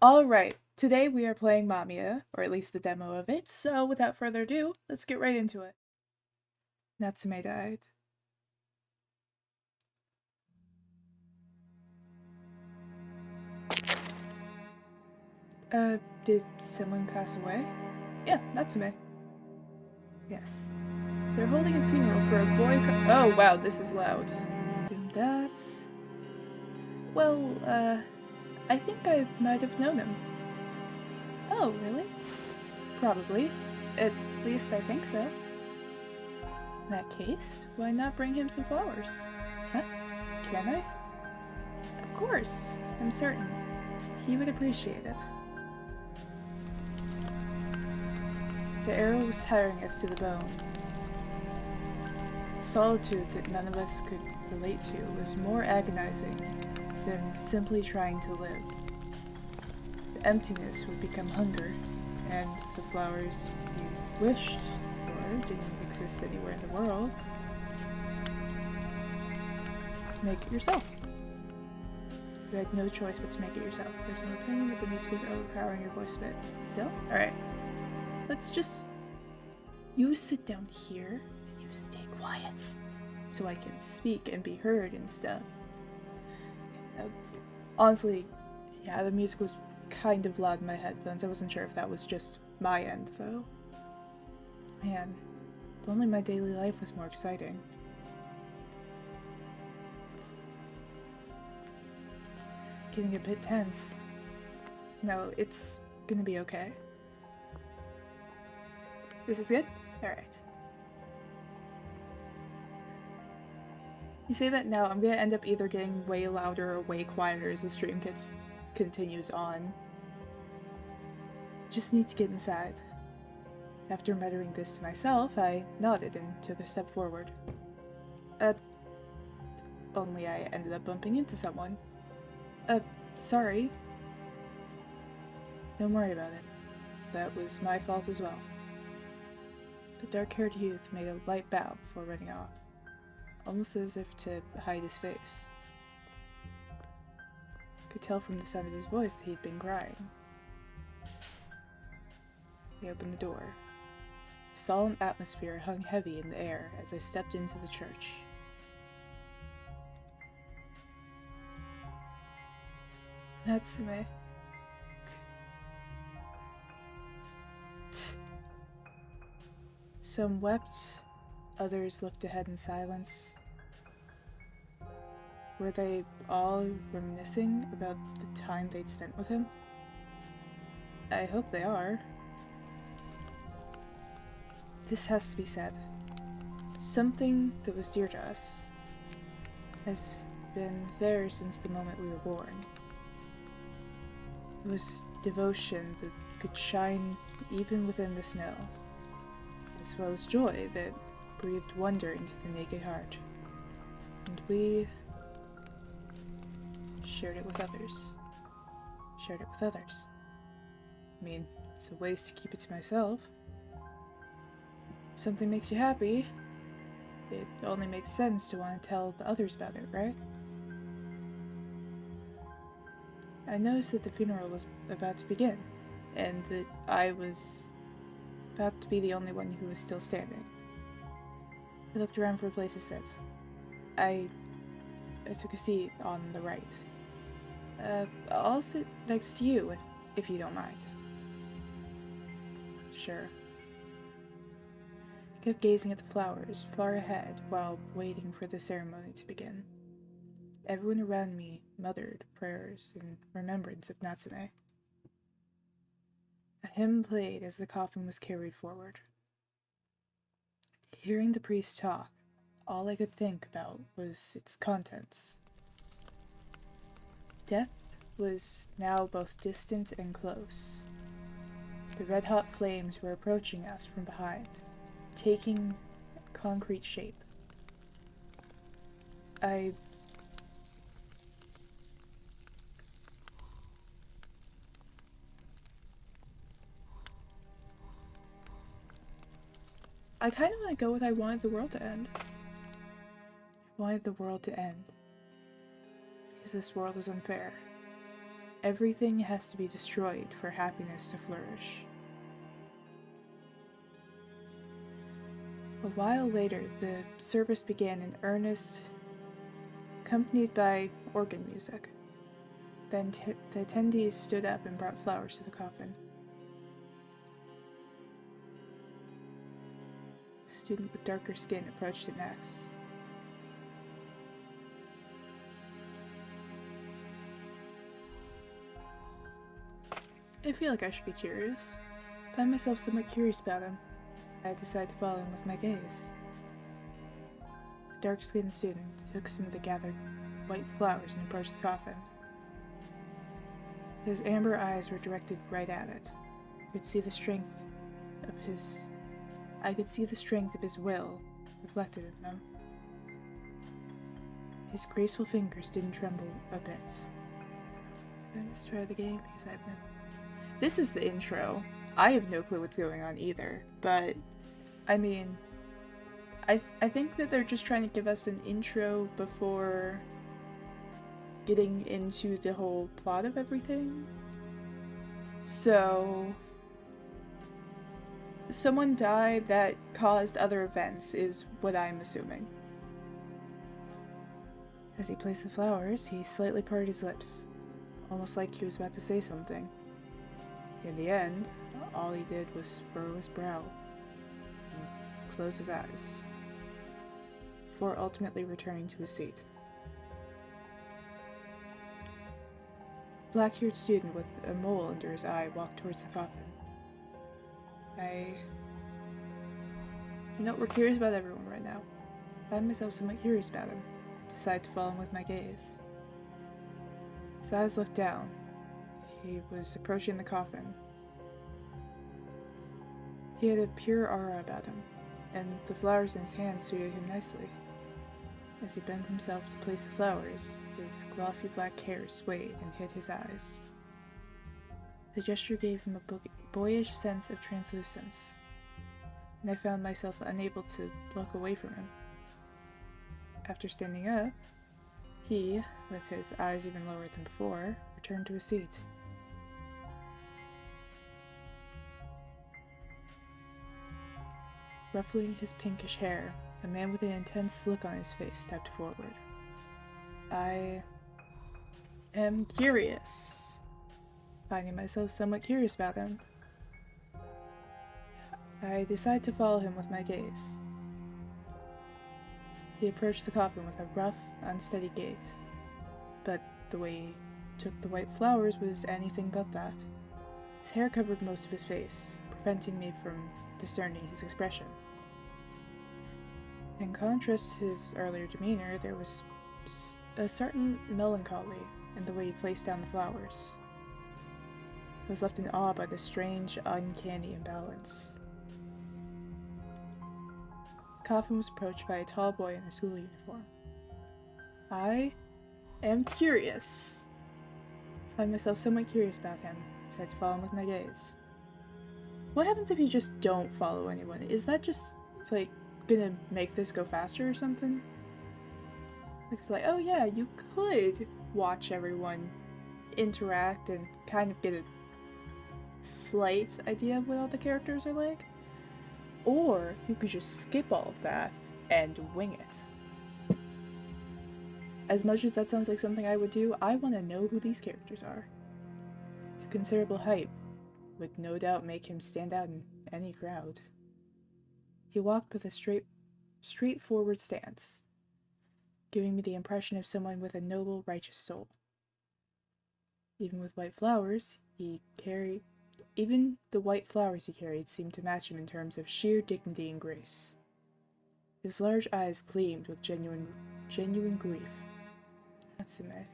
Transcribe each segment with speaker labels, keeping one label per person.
Speaker 1: Alright, today we are playing Mamiya, or at least the demo of it, so without further ado, let's get right into it. Natsume died. Did someone pass away? Yeah, Natsume. Yes. They're holding a funeral for a boy oh wow, this is loud. That's... Well, I think I might have known him. Oh, really? Probably. At least I think so. In that case, why not bring him some flowers? Huh? Can I? Of course, I'm certain. He would appreciate it. The arrow was tiring us to the bone. Solitude that none of us could relate to was more agonizing than simply trying to live. The emptiness would become hunger, and if the flowers we wished for didn't exist anywhere in the world, make it yourself. You had no choice but to make it yourself. There's an opinion that the music is overpowering your voice a bit. Still? Alright. Let's just... You sit down here, and you stay quiet. So I can speak and be heard and stuff. Honestly, yeah, the music was kind of loud in my headphones. I wasn't sure if that was just my end, though. Man, if only my daily life was more exciting. Getting a bit tense. No, it's gonna be okay. This is good? Alright. You say that now, I'm gonna end up either getting way louder or way quieter as the stream continues on. Just need to get inside. After muttering this to myself, I nodded and took a step forward. Only I ended up bumping into someone. Sorry. Don't worry about it. That was my fault as well. The dark-haired youth made a light bow before running off, almost as if to hide his face. Could tell from the sound of his voice that he'd been crying. He opened the door. A solemn atmosphere hung heavy in the air as I stepped into the church. Natsume. Some wept, others looked ahead in silence. Were they all reminiscing about the time they'd spent with him? I hope they are. This has to be said. Something that was dear to us has been there since the moment we were born. It was devotion that could shine even within the snow, as well as joy that breathed wonder into the naked heart. And we shared it with others. Shared it with others. I mean, it's a waste to keep it to myself. If something makes you happy, it only makes sense to want to tell the others about it, right? I noticed that the funeral was about to begin, and that I was about to be the only one who was still standing. I looked around for a place to sit. I took a seat on the right. I'll sit next to you, if you don't mind. Sure. I kept gazing at the flowers far ahead while waiting for the ceremony to begin. Everyone around me muttered prayers in remembrance of Natsume. A hymn played as the coffin was carried forward. Hearing the priest talk, all I could think about was its contents. Death was now both distant and close. The red-hot flames were approaching us from behind, taking concrete shape. I kind of want to go with I wanted the world to end. I wanted the world to end. Because this world was unfair. Everything has to be destroyed for happiness to flourish. A while later, the service began in earnest, accompanied by organ music. Then the attendees stood up and brought flowers to the coffin. A student with darker skin approached it next. I feel like I should be curious. I find myself somewhat curious about him. I decide to follow him with my gaze. The dark-skinned student took some of the gathered white flowers and approached the coffin. His amber eyes were directed right at it. I could see the strength of his will reflected in them. His graceful fingers didn't tremble a bit. Let's try the game because I've never... This is the intro. I have no clue what's going on either, but I mean, I think that they're just trying to give us an intro before getting into the whole plot of everything. So, someone died that caused other events is what I'm assuming. As he placed the flowers, he slightly parted his lips, almost like he was about to say something. In the end, all he did was furrow his brow and close his eyes, before ultimately returning to his seat. A black-haired student with a mole under his eye walked towards the coffin. You know, we're curious about everyone right now. I find myself somewhat curious about him. Decide to follow him with my gaze. His eyes looked down. He was approaching the coffin. He had a pure aura about him, and the flowers in his hand suited him nicely. As he bent himself to place the flowers, his glossy black hair swayed and hid his eyes. The gesture gave him a boyish sense of translucence, and I found myself unable to look away from him. After standing up, he, with his eyes even lower than before, returned to his seat. Ruffling his pinkish hair, a man with an intense look on his face stepped forward. I am curious. Finding myself somewhat curious about him, I decide to follow him with my gaze. He approached the coffin with a rough, unsteady gait, but the way he took the white flowers was anything but that. His hair covered most of his face, preventing me from discerning his expression. In contrast to his earlier demeanor, there was a certain melancholy in the way he placed down the flowers. I was left in awe by the strange, uncanny imbalance. The coffin was approached by a tall boy in a school uniform. I am curious. I find myself somewhat curious about him. I decided to follow him with my gaze. What happens if you just don't follow anyone? Is that just, like, gonna make this go faster or something? It's like, oh yeah, you could watch everyone interact and kind of get a slight idea of what all the characters are like. Or you could just skip all of that and wing it. As much as that sounds like something I would do, I want to know who these characters are. His considerable height would no doubt make him stand out in any crowd. He walked with a straightforward stance, giving me the impression of someone with a noble, righteous soul. Even the white flowers he carried seemed to match him in terms of sheer dignity and grace. His large eyes gleamed with genuine grief. Natsume.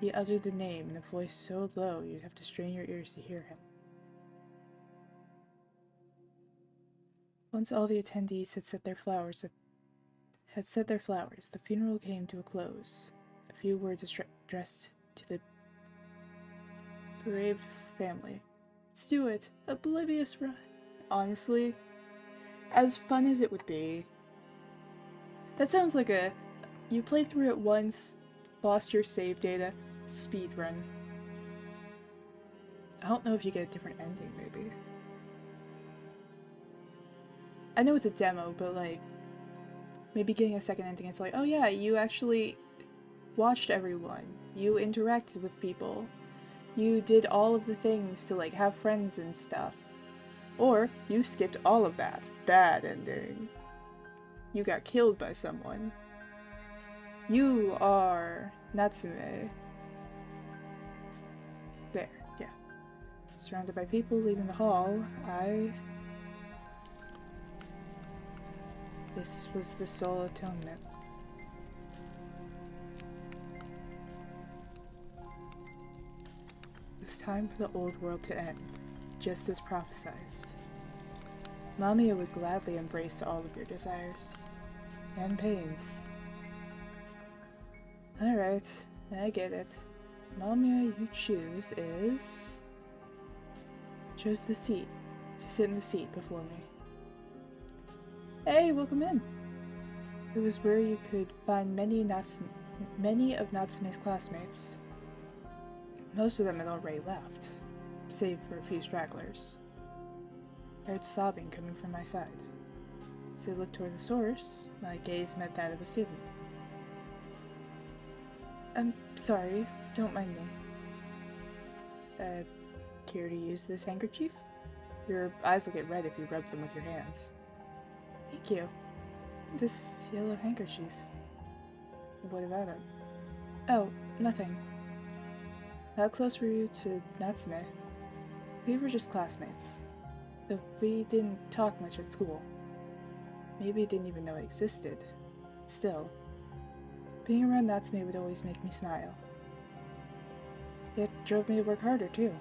Speaker 1: He uttered the name in a voice so low you'd have to strain your ears to hear him. Once all the attendees had set their flowers, the funeral came to a close. A few words addressed to the bereaved family. Let's do it. Oblivious run. Honestly, as fun as it would be, that sounds like you played through it once, lost your save data, speed run. I don't know if you get a different ending, maybe. I know it's a demo, but like, maybe getting a second ending, it's like, oh yeah, you actually watched everyone. You interacted with people. You did all of the things to like have friends and stuff. Or you skipped all of that. Bad ending. You got killed by someone. You are Natsume. There, yeah. Surrounded by people leaving the hall, This was the sole atonement. It was time for the old world to end, just as prophesied. Mamiya would gladly embrace all of your desires. And pains. Alright, I get it. Mamiya you choose is... chose the seat, to sit in the seat before me. Hey, welcome in! It was where you could find many of Natsume's classmates. Most of them had already left, save for a few stragglers. I heard sobbing coming from my side. As I looked toward the source, my gaze met that of a student. I'm sorry, don't mind me. Care to use this handkerchief? Your eyes will get red if you rub them with your hands. Thank you. This yellow handkerchief. What about it? Oh, nothing. How close were you to Natsume? We were just classmates. Though we didn't talk much at school. Maybe I didn't even know it existed. Still, being around Natsume would always make me smile. It drove me to work harder, too.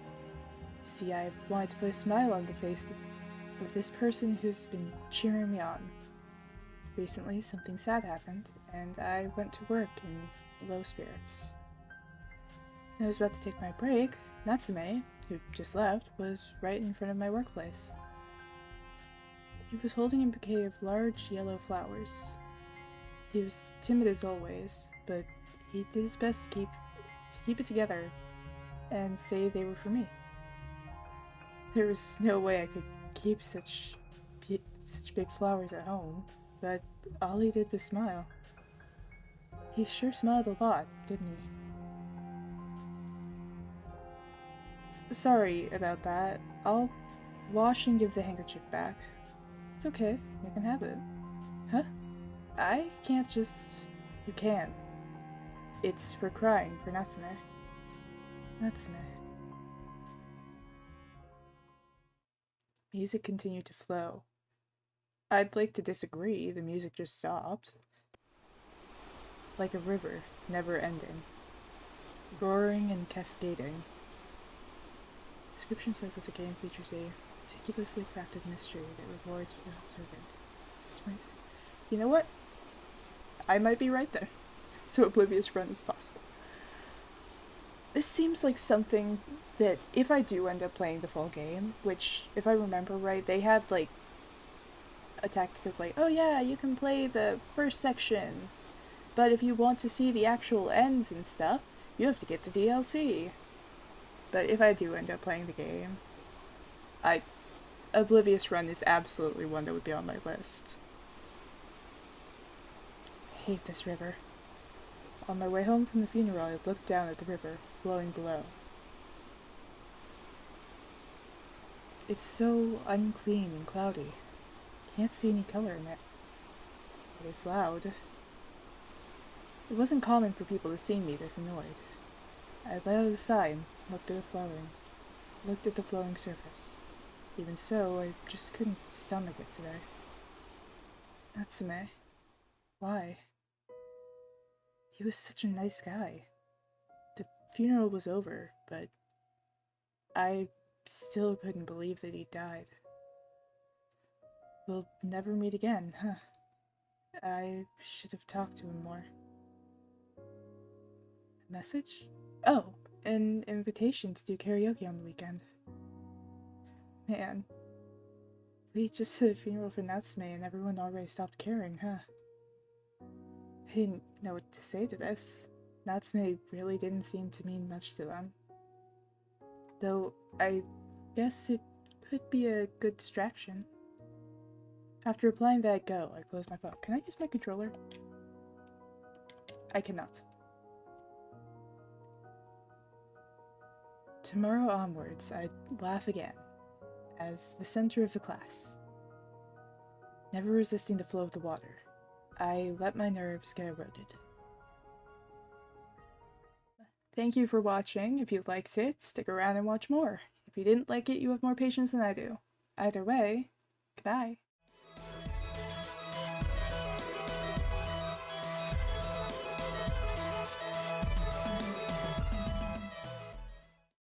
Speaker 1: See, I wanted to put a smile on the face of this person who's been cheering me on. Recently, something sad happened, and I went to work in low spirits. When I was about to take my break, Natsume, who just left, was right in front of my workplace. He was holding a bouquet of large yellow flowers. He was timid as always, but he did his best to keep it together and say they were for me. There was no way I could keep such big flowers at home, but all he did was smile. He sure smiled a lot, didn't he? Sorry about that. I'll wash and give the handkerchief back. It's okay, you can have it. Huh? I can't just... You can. It's for crying for Natsume. Natsume. Music continued to flow. I'd like to disagree, the music just stopped. Like a river, never ending. Roaring and cascading. The description says that the game features a meticulously crafted mystery that rewards the observant. You know what? I might be right there. So oblivious run is possible. This seems like something that if I do end up playing the full game, which if I remember right, they had like a tactic of like, oh yeah, you can play the first section, but if you want to see the actual ends and stuff, you have to get the DLC. But if I do end up playing the game, Oblivious Run is absolutely one that would be on my list. I hate this river. On my way home from the funeral, I looked down at the river, flowing below. It's so unclean and cloudy. Can't see any color in it. It is loud. It wasn't common for people to see me this annoyed. I let out a sigh and looked at the flowing surface. Even so, I just couldn't stomach it today. Natsume. Why? He was such a nice guy. The funeral was over, but I still couldn't believe that he died. We'll never meet again, huh? I should have talked to him more. A message? Oh, an invitation to do karaoke on the weekend. Man. We just had a funeral for Natsume and everyone already stopped caring, huh? I didn't know what to say to this. Natsume really didn't seem to mean much to them. Though, I guess it could be a good distraction. After applying that go, I closed my phone. Can I use my controller? I cannot. Tomorrow onwards, I'd laugh again, as the center of the class. Never resisting the flow of the water, I let my nerves get eroded. Thank you for watching. If you liked it, stick around and watch more. If you didn't like it, you have more patience than I do. Either way, goodbye.